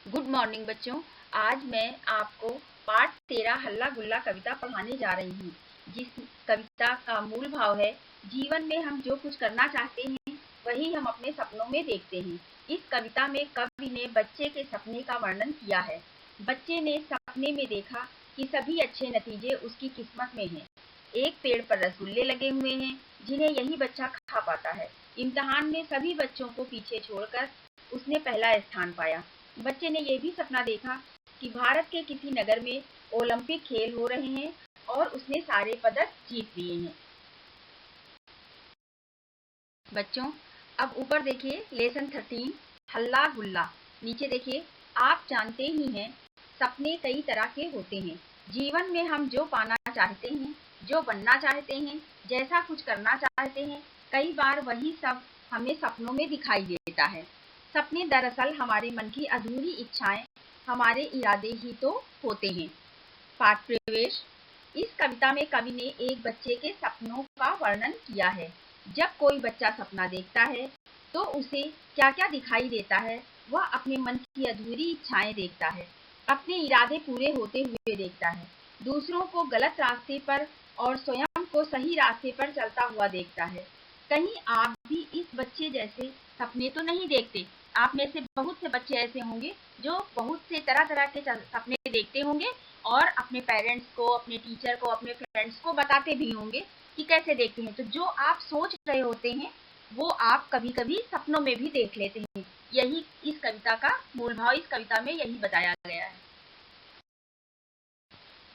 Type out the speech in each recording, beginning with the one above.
Good morning बच्चों। आज मैं आपको पाठ 13 हल्ला गुल्ला कविता पढ़ाने जा रही हूँ। जिस कविता का मूल भाव है, जीवन में हम जो कुछ करना चाहते हैं वही हम अपने सपनों में देखते हैं। इस कविता में कवि ने बच्चे के सपने का वर्णन किया है। बच्चे ने सपने में देखा कि सभी अच्छे नतीजे उसकी किस्मत में हैं। एक पेड़ पर रसगुल्ले लगे हुए हैं जिन्हें यही बच्चा खा पाता है। इम्तिहान में सभी बच्चों को पीछे छोड़कर उसने पहला स्थान पाया। बच्चे ने यह भी सपना देखा कि भारत के किसी नगर में ओलंपिक खेल हो रहे हैं और उसने सारे पदक जीत लिए हैं। बच्चों, अब ऊपर देखिए लेसन 13 हल्ला गुल्ला। नीचे देखिए, आप जानते ही हैं सपने कई तरह के होते हैं। जीवन में हम जो पाना चाहते हैं, जो बनना चाहते हैं, जैसा कुछ करना चाहते हैं, कई बार वही सब हमें सपनों में दिखाई देता है। सपने दरअसल हमारे मन की अधूरी इच्छाएं, हमारे इरादे ही तो होते हैं। पाठ प्रवेश। इस कविता में कवि ने एक बच्चे के सपनों का वर्णन किया है। जब कोई बच्चा सपना देखता है तो उसे क्या क्या दिखाई देता है। वह अपने मन की अधूरी इच्छाएं देखता है, अपने इरादे पूरे होते हुए देखता है, दूसरों को गलत रास्ते पर और स्वयं को सही रास्ते पर चलता हुआ देखता है। कहीं आप भी इस बच्चे जैसे सपने तो नहीं देखते। आप में से बहुत से बच्चे ऐसे होंगे जो बहुत से तरह तरह के सपने देखते होंगे और अपने पेरेंट्स को, अपने टीचर को, अपने फ्रेंड्स को बताते भी होंगे कि कैसे देखते हैं। तो जो आप सोच रहे होते हैं वो आप कभी कभी सपनों में भी देख लेते हैं। यही इस कविता का मूल भाव, इस कविता में यही बताया गया है।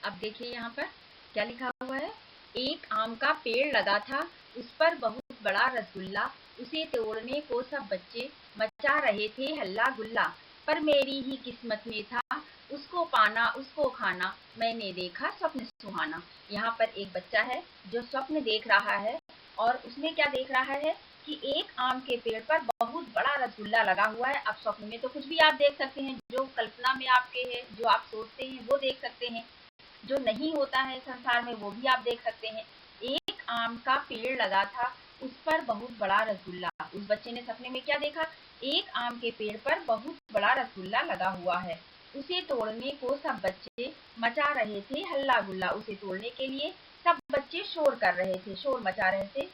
अब देखिए यहाँ पर क्या लिखा हुआ है। एक आम का पेड़ लगा था, उस पर बहुत बड़ा रसगुल्ला, उसे तोड़ने को सब बच्चे मचा रहे थे हल्ला गुल्ला, पर मेरी ही किस्मत में था उसको पाना उसको खाना, मैंने देखा स्वप्न सुहाना। यहाँ पर एक बच्चा है जो स्वप्न देख रहा है और उसमें क्या देख रहा है कि एक आम के पेड़ पर बहुत बड़ा रसगुल्ला लगा हुआ है। अब स्वप्न में तो कुछ भी आप देख सकते हैं, जो कल्पना में आपके है, जो आप सोचते हैं वो देख सकते हैं, जो नहीं होता है संसार में वो भी आप देख सकते हैं। एक आम का पेड़ लगा था, उस पर बहुत बड़ा रसगुल्ला। उस बच्चे ने सपने में क्या देखा? एक आम के पेड़ पर बहुत बड़ा रसगुल्ला लगा हुआ है, उसे तोड़ने को सब बच्चे मचा रहे थे हल्ला गुल्ला। उसे तोड़ने के लिए सब बच्चे शोर कर रहे थे, शोर मचा रहे थे,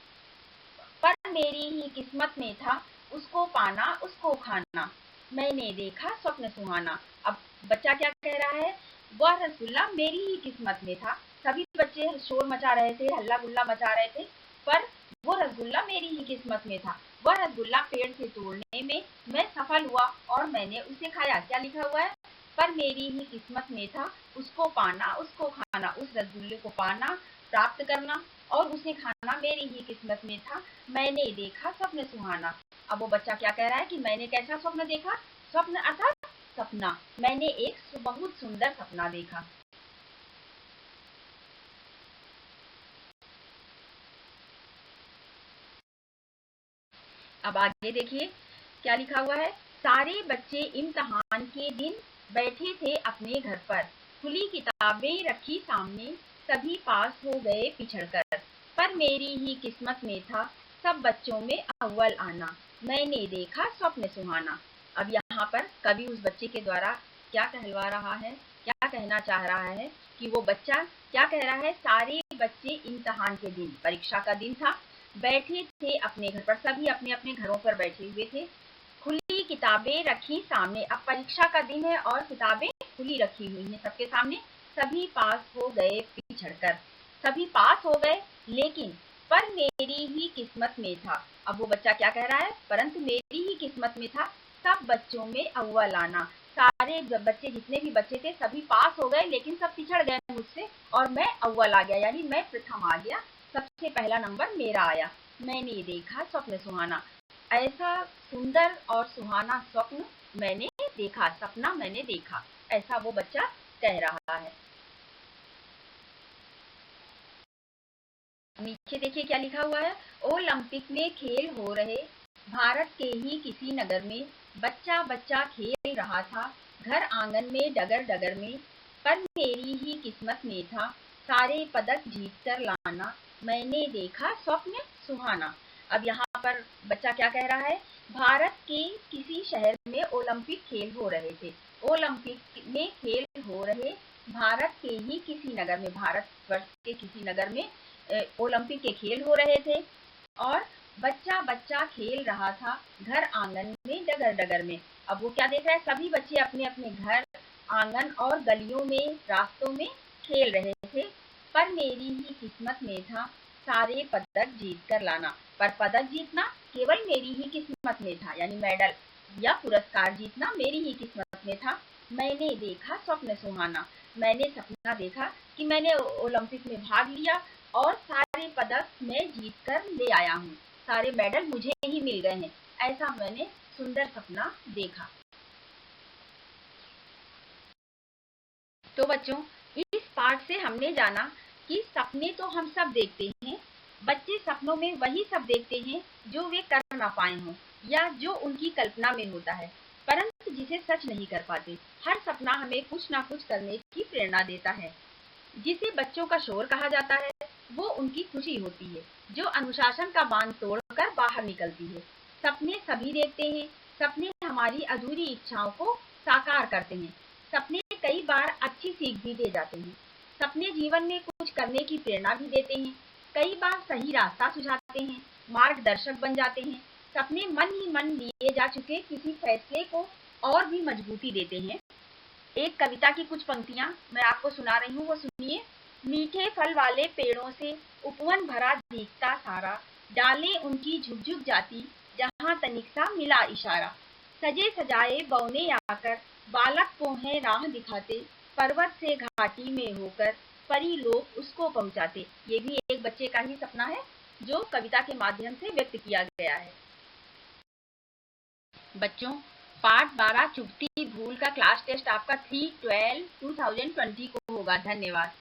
पर मेरी ही किस्मत में था उसको पाना उसको खाना, मैंने देखा स्वप्न सुहाना। अब बच्चा क्या कह रहा है? वह रसगुल्ला मेरी ही किस्मत में था। सभी बच्चे शोर मचा रहे थे, हल्ला गुल्ला मचा रहे थे, पर वो रसगुल्ला मेरी ही किस्मत में था। वह रसगुल्ला पेड़ से तोड़ने में मैं सफल हुआ और मैंने उसे खाया। क्या लिखा हुआ है? पर मेरी ही किस्मत में था उसको पाना उसको खाना। उस रसगुल्ले को पाना, प्राप्त करना और उसे खाना मेरी ही किस्मत में था, मैंने देखा स्वप्न सुहाना। अब वो बच्चा क्या कह रहा है कि मैंने कैसा स्वप्न देखा? स्वप्न अर्थात सपना। मैंने एक बहुत सुंदर सपना देखा। अब आगे देखिए क्या लिखा हुआ है। सारे बच्चे इम्तिहान के दिन बैठे थे अपने घर पर, खुली किताबें रखी सामने, सभी पास हो गए पिछड़कर, पर मेरी ही किस्मत में था सब बच्चों में अव्वल आना, मैंने देखा स्वप्न सुहाना। अब यहाँ पर कवि उस बच्चे के द्वारा क्या कहलवा रहा है, क्या कहना चाह रहा है कि वो बच्चा क्या कह रहा है? सारे बच्चे इम्तिहान के दिन, परीक्षा का दिन था, बैठे थे अपने घर पर, सभी अपने अपने घरों पर बैठे हुए थे, खुली किताबें रखी सामने। अब परीक्षा का दिन है और किताबें खुली रखी हुई हैं सबके सामने। सभी पास हो गए पिछड़कर, सभी पास हो गए, लेकिन पर मेरी ही किस्मत में था। अब वो बच्चा क्या कह रहा है? परंतु मेरी ही किस्मत में था सब बच्चों में अव्वल आना। सारे बच्चे, जितने भी बच्चे थे, सभी पास हो गए, लेकिन सब पिछड़ गए मुझसे और मैं अव्वल आ गया, यानी मैं प्रथम आ गया, सबसे पहला नंबर मेरा आया। मैंने देखा स्वप्न सुहाना। ऐसा सुंदर और सुहाना स्वप्न मैंने देखा, सपना मैंने देखा, ऐसा वो बच्चा कह रहा है। नीचे देखिए क्या लिखा हुआ है। ओलंपिक में खेल हो रहे भारत के ही किसी नगर में, बच्चा बच्चा खेल रहा था घर आंगन में डगर डगर में, पर मेरी ही किस्मत में था सारे पदक जीत कर लाना, मैंने देखा स्वप्न सुहाना। अब यहाँ पर बच्चा क्या कह रहा है भारत के किसी शहर में ओलंपिक खेल हो रहे थे। ओलंपिक में खेल हो रहे भारत के ही किसी नगर में, भारतवर्ष के किसी नगर में ओलंपिक के खेल हो रहे थे और बच्चा बच्चा खेल रहा था घर आंगन में, डगर डगर में। अब वो क्या देख रहा है, सभी बच्चे अपने अपने घर आंगन और गलियों में, रास्तों में खेल रहे थे। पर मेरी ही किस्मत में था सारे पदक जीत कर लाना। पर पदक जीतना केवल मेरी ही किस्मत में था, यानी मेडल या पुरस्कार जीतना मेरी ही किस्मत में था। मैंने देखा स्वप्न सुहाना, मैंने सपना देखा कि मैंने ओलंपिक में भाग लिया और सारे पदक मैं जीत कर ले आया हूँ, सारे मेडल मुझे ही मिल गए हैं। ऐसा मैंने सुंदर सपना देखा। तो बच्चों, इस पाठ से हमने जाना कि सपने तो हम सब देखते हैं। बच्चे सपनों में वही सब देखते हैं जो वे कर ना पाए हों या जो उनकी कल्पना में होता है, परंतु जिसे सच नहीं कर पाते। हर सपना हमें कुछ ना कुछ करने की प्रेरणा देता है। जिसे बच्चों का शोर कहा जाता है, वो उनकी खुशी होती है जो अनुशासन का बांध तोड़कर बाहर निकलती है। सपने सभी देखते हैं। सपने हमारी अधूरी इच्छाओं को साकार करते हैं। सपने कई बार अच्छी सीख भी दे जाते हैं। सपने जीवन में कुछ करने की प्रेरणा भी देते हैं। कई बार सही रास्ता सुझाते हैं, मार्गदर्शक बन जाते हैं। सपने मन ही मन लिए जा चुके किसी फैसले को और भी मजबूती देते हैं। एक कविता की कुछ पंक्तियां मैं आपको सुना रही हूँ, वो सुनिए। मीठे फल वाले पेड़ों से उपवन भरा दिखता सारा, डालें उनकी झुक झुक जाती जहाँ तनिक सा मिला इशारा। सजे सजाए बौने आकर बालक को है राह दिखाते, पर्वत से घाटी में होकर परी लोग उसको पहुँचाते। ये भी एक बच्चे का ही सपना है जो कविता के माध्यम से व्यक्त किया गया है। बच्चों, पार्ट 12 चुभती भूल का क्लास टेस्ट आपका 3/12/2020 को होगा। धन्यवाद।